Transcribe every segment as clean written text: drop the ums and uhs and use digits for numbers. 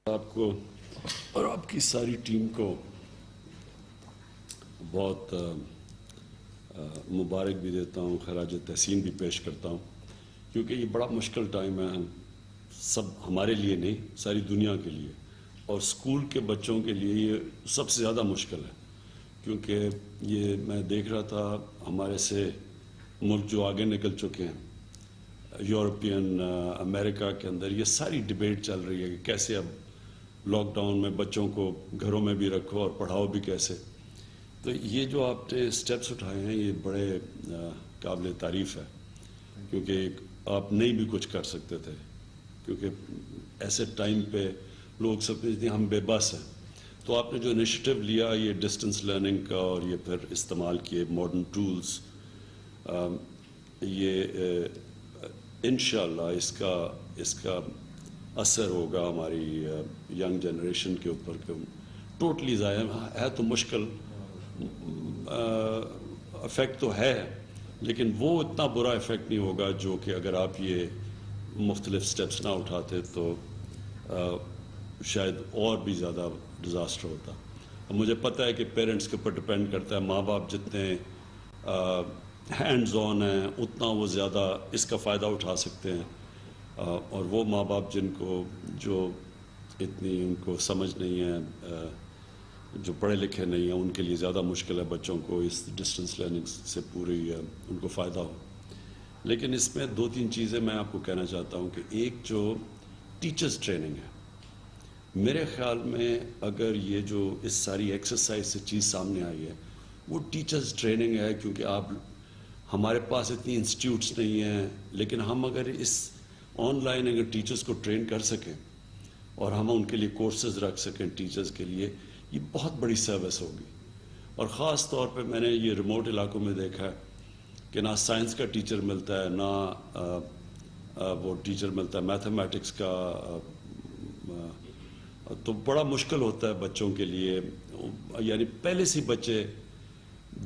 آپ کو اور آپ کی ساری ٹیم کو بہت مبارک بھی دیتا ہوں، خراج تحسین بھی پیش کرتا ہوں، کیونکہ یہ بڑا مشکل ٹائم ہے، سب ہمارے لیے نہیں، ساری دنیا کے لیے، اور اسکول کے بچوں کے لیے یہ سب سے زیادہ مشکل ہے، کیونکہ یہ میں دیکھ رہا تھا ہمارے سے ملک جو آگے نکل چکے ہیں، یورپین امریکہ کے اندر یہ ساری ڈیبیٹ چل رہی ہے کہ کیسے اب لاک ڈاؤن میں بچوں کو گھروں میں بھی رکھو اور پڑھاؤ بھی کیسے. تو یہ جو آپ نے سٹیپس اٹھائے ہیں یہ بڑے قابل تعریف ہے، کیونکہ آپ نہیں بھی کچھ کر سکتے تھے، کیونکہ ایسے ٹائم پہ لوگ سمجھتے ہیں ہم بے بس ہیں. تو آپ نے جو انیشیٹو لیا یہ ڈسٹنس لرننگ کا اور یہ پھر استعمال کیے ماڈرن ٹولز، یہ انشاءاللہ اس کا اثر ہوگا ہماری ینگ جنریشن کے اوپر کہ ٹوٹلی ضائع ہے. تو مشکل افیکٹ تو ہے، لیکن وہ اتنا برا افیکٹ نہیں ہوگا جو کہ اگر آپ یہ مختلف سٹیپس نہ اٹھاتے تو شاید اور بھی زیادہ ڈیزاسٹر ہوتا. مجھے پتہ ہے کہ پیرنٹس کے اوپر ڈپینڈ کرتا ہے، ماں باپ جتنے ہینڈز آن ہیں اتنا وہ زیادہ اس کا فائدہ اٹھا سکتے ہیں، اور وہ ماں باپ جن کو جو اتنی ان کو سمجھ نہیں ہے، جو پڑھے لکھے نہیں ہیں، ان کے لیے زیادہ مشکل ہے بچوں کو اس ڈسٹنس لرننگ سے پوری ان کو فائدہ ہو. لیکن اس میں دو تین چیزیں میں آپ کو کہنا چاہتا ہوں کہ ایک جو ٹیچرز ٹریننگ ہے، میرے خیال میں اگر یہ جو اس ساری ایکسرسائز سے چیز سامنے آئی ہے وہ ٹیچرز ٹریننگ ہے، کیونکہ آپ ہمارے پاس اتنی انسٹیٹیوٹس نہیں ہیں، لیکن ہم اگر اس آن لائن اگر ٹیچرز کو ٹرین کر سکیں اور ہم ان کے لیے کورسز رکھ سکیں ٹیچرز کے لیے، یہ بہت بڑی سروس ہوگی. اور خاص طور پہ میں نے یہ ریموٹ علاقوں میں دیکھا ہے کہ نہ سائنس کا ٹیچر ملتا ہے، نہ وہ ٹیچر ملتا ہے میتھمیٹکس کا، تو بڑا مشکل ہوتا ہے بچوں کے لیے. یعنی پہلے سے بچے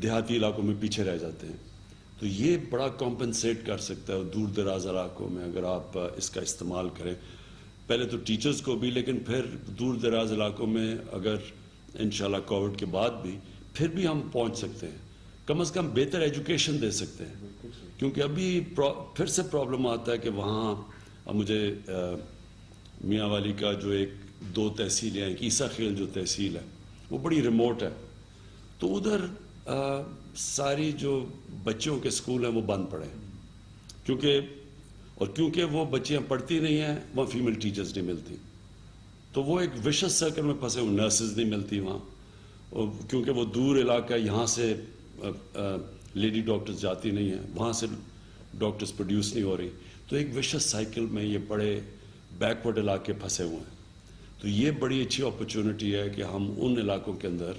دیہاتی علاقوں میں پیچھے رہ جاتے ہیں، تو یہ بڑا کمپنسیٹ کر سکتا ہے دور دراز علاقوں میں اگر آپ اس کا استعمال کریں. پہلے تو ٹیچرز کو بھی، لیکن پھر دور دراز علاقوں میں اگر انشاءاللہ کووڈ کے بعد بھی پھر بھی ہم پہنچ سکتے ہیں، کم از کم بہتر ایجوکیشن دے سکتے ہیں. کیونکہ ابھی پھر سے پرابلم آتا ہے کہ وہاں مجھے میاں والی کا جو دو تحصیلیں ہیں، عیسیٰ خیل جو تحصیل ہے وہ بڑی ریموٹ ہے، تو ادھر ساری جو بچوں کے سکول ہیں وہ بند پڑے کیونکہ وہ بچیاں پڑھتی نہیں ہیں، وہاں فیمیل ٹیچرز نہیں ملتی، تو وہ ایک وشس سرکل میں پھنسے ہوئے، نرسز نہیں ملتی وہاں، کیونکہ وہ دور علاقہ، یہاں سے لیڈی ڈاکٹرز جاتی نہیں ہیں، وہاں سے ڈاکٹرز پروڈیوس نہیں ہو رہی، تو ایک وشس سائیکل میں یہ بڑے بیکورڈ علاقے پھنسے ہوئے ہیں. تو یہ بڑی اچھی اپرچونٹی ہے کہ ہم ان علاقوں کے اندر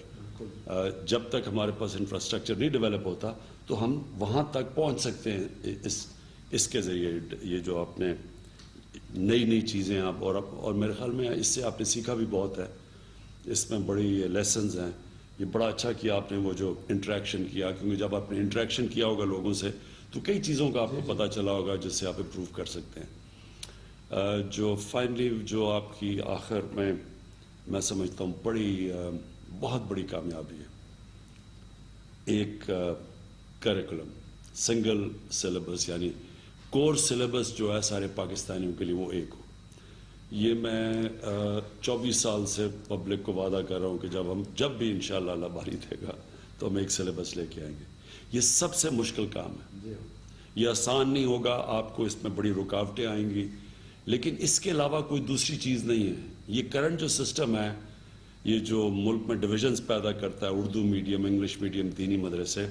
جب تک ہمارے پاس انفراسٹرکچر نہیں ڈیولپ ہوتا تو ہم وہاں تک پہنچ سکتے ہیں اس کے ذریعے. یہ جو آپ نے نئی چیزیں آپ اور میرے خیال میں اس سے آپ نے سیکھا بھی بہت ہے، اس میں بڑی لیسنز ہیں. یہ بڑا اچھا کیا آپ نے وہ جو انٹریکشن کیا، کیونکہ جب آپ نے انٹریکشن کیا ہوگا لوگوں سے تو کئی چیزوں کا آپ کو پتہ چلا ہوگا جس سے آپ امپروو کر سکتے ہیں. جو فائنلی جو آپ کی آخر میں سمجھتا ہوں بہت بڑی کامیابی ہے، ایک کریکولم سنگل سلیبس، یعنی کور سلیبس جو ہے سارے پاکستانیوں کے لیے وہ ایک ہو. یہ میں 24 سال سے پبلک کو وعدہ کر رہا ہوں کہ جب بھی انشاءاللہ اللہ باری دے گا تو ہم ایک سلیبس لے کے آئیں گے. یہ سب سے مشکل کام ہے، یہ آسان نہیں ہوگا، آپ کو اس میں بڑی رکاوٹیں آئیں گی، لیکن اس کے علاوہ کوئی دوسری چیز نہیں ہے. یہ کرنٹ جو سسٹم ہے، یہ جو ملک میں ڈویژنز پیدا کرتا ہے، اردو میڈیم، انگلش میڈیم، دینی مدرسے،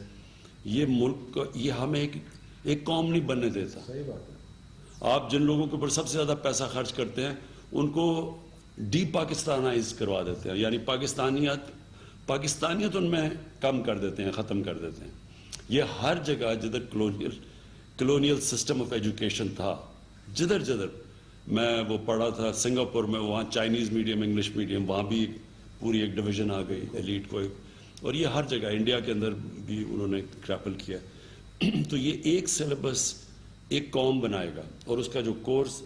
یہ ملک کو یہ ہمیں ایک قوم نہیں بننے دیتا. صحیح بات ہے. آپ جن لوگوں کے اوپر سب سے زیادہ پیسہ خرچ کرتے ہیں ان کو ڈی پاکستانائز کروا دیتے ہیں، یعنی پاکستانیت ان میں کم کر دیتے ہیں، ختم کر دیتے ہیں. یہ ہر جگہ جدھر کلونیل سسٹم آف ایجوکیشن تھا، جدھر میں وہ پڑھا تھا سنگاپور میں، وہاں چائنیز میڈیم، انگلش میڈیم، وہاں بھی پوری ایک ڈویژن آ گئی ایلیٹ کو، اور یہ ہر جگہ انڈیا کے اندر بھی انہوں نے کریپل کیا. تو یہ ایک سلیبس ایک قوم بنائے گا، اور اس کا جو کورس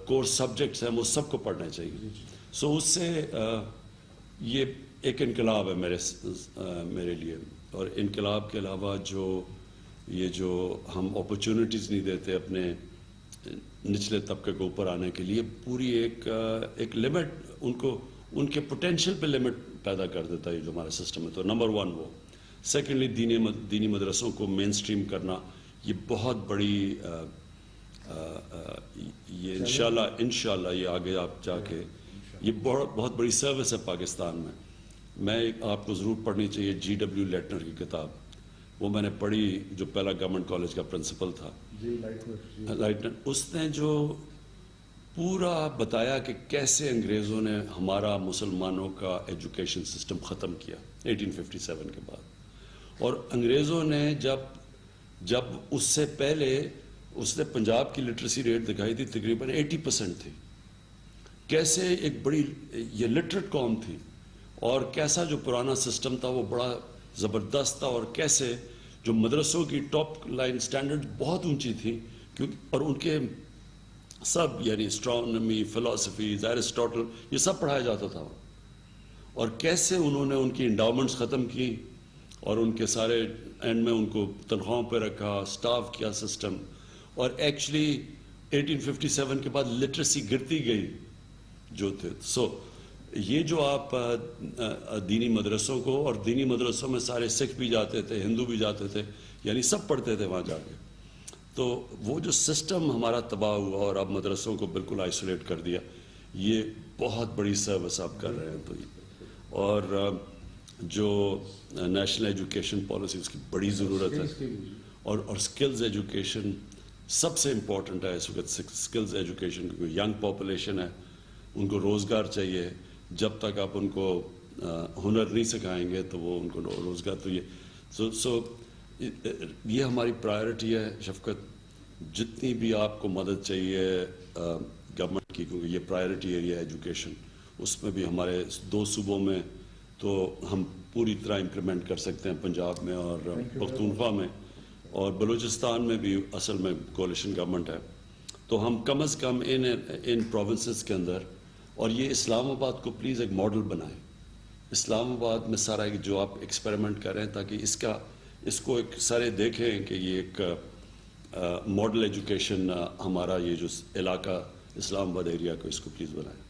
کورس سبجیکٹس ہیں وہ سب کو پڑھنے چاہیے. سو اس سے یہ ایک انقلاب ہے میرے لیے. اور انقلاب کے علاوہ جو ہم اپرچونٹیز نہیں دیتے اپنے نچلے طبقے کو اوپر آنے کے لیے, پوری ایک لمٹ ان کے پوٹینشیل پہ لمٹ پیدا کر دیتا ہے جو ہمارا سسٹم ہے. تو نمبر 1 وہ. سیکنڈلی دینی مدرسوں کو مین سٹریم کرنا, یہ بہت بڑی یہ انشاءاللہ یہ آگے آپ جا کے یہ بہت بڑی سروس ہے پاکستان میں. میں آپ کو ضرور پڑھنی چاہیے GW لیٹنر کی کتاب, وہ میں نے پڑھی, جو پہلا گورنمنٹ کالج کا پرنسپل تھا لائٹنر. اس نے جو پورا بتایا کہ کیسے انگریزوں نے ہمارا مسلمانوں کا ایجوکیشن سسٹم ختم کیا 1857 کے بعد. اور انگریزوں نے جب اس سے پہلے اس نے پنجاب کی لٹریسی ریٹ دکھائی تھی تقریباً 80% تھی. کیسے ایک بڑی یہ لٹریٹ قوم تھی, اور کیسا جو پرانا سسٹم تھا وہ بڑا زبردست تھا, اور کیسے جو مدرسوں کی ٹاپ لائن سٹینڈرڈ بہت اونچی تھی, اور ان کے سب یعنی اسٹرانومی, فلسفیز, ایرسٹوٹل, یہ سب پڑھایا جاتا تھا. اور کیسے انہوں نے ان کی انڈاؤمنٹس ختم کی اور ان کے سارے اینڈ میں ان کو تنخواہوں پہ رکھا, سٹاف کیا سسٹم. اور ایکچولی 1857 کے بعد لٹریسی گرتی گئی جو تھے. سو یہ جو آپ دینی مدرسوں کو, اور دینی مدرسوں میں سارے سکھ بھی جاتے تھے, ہندو بھی جاتے تھے, یعنی سب پڑھتے تھے وہاں جا کے. تو وہ جو سسٹم ہمارا تباہ ہوا اور اب مدرسوں کو بالکل آئسولیٹ کر دیا, یہ بہت بڑی سروس آپ کر رہے ہیں. تو اور جو نیشنل ایجوکیشن پالیسی, اس کی بڑی ضرورت ہے. اور سکلز ایجوکیشن سب سے امپورٹنٹ ہے اس وقت. سکلز ایجوکیشن, کیونکہ ینگ پاپولیشن ہے, ان کو روزگار چاہیے. جب تک آپ ان کو ہنر نہیں سکھائیں گے تو وہ ان کو روزگار, تو یہ یہ ہماری پرائرٹی ہے شفقت. جتنی بھی آپ کو مدد چاہیے گورنمنٹ کی, کیونکہ یہ پرائرٹی ایریا ہے ایجوکیشن, اس میں بھی ہمارے 2 صوبوں میں تو ہم پوری طرح امپلیمنٹ کر سکتے ہیں, پنجاب میں اور پختونخوا میں, اور بلوچستان میں بھی اصل میں کولیشن گورنمنٹ ہے. تو ہم کم از کم ان پروونسز کے اندر, اور یہ اسلام آباد کو پلیز ایک ماڈل بنائیں. اسلام آباد میں سارا جو آپ ایکسپیریمنٹ کر رہے ہیں, تاکہ اس کو ایک سارے دیکھیں کہ یہ ایک ماڈل ایجوکیشن ہمارا یہ جو علاقہ اسلام آباد ایریا کو, اس کو پلیز بنائیں.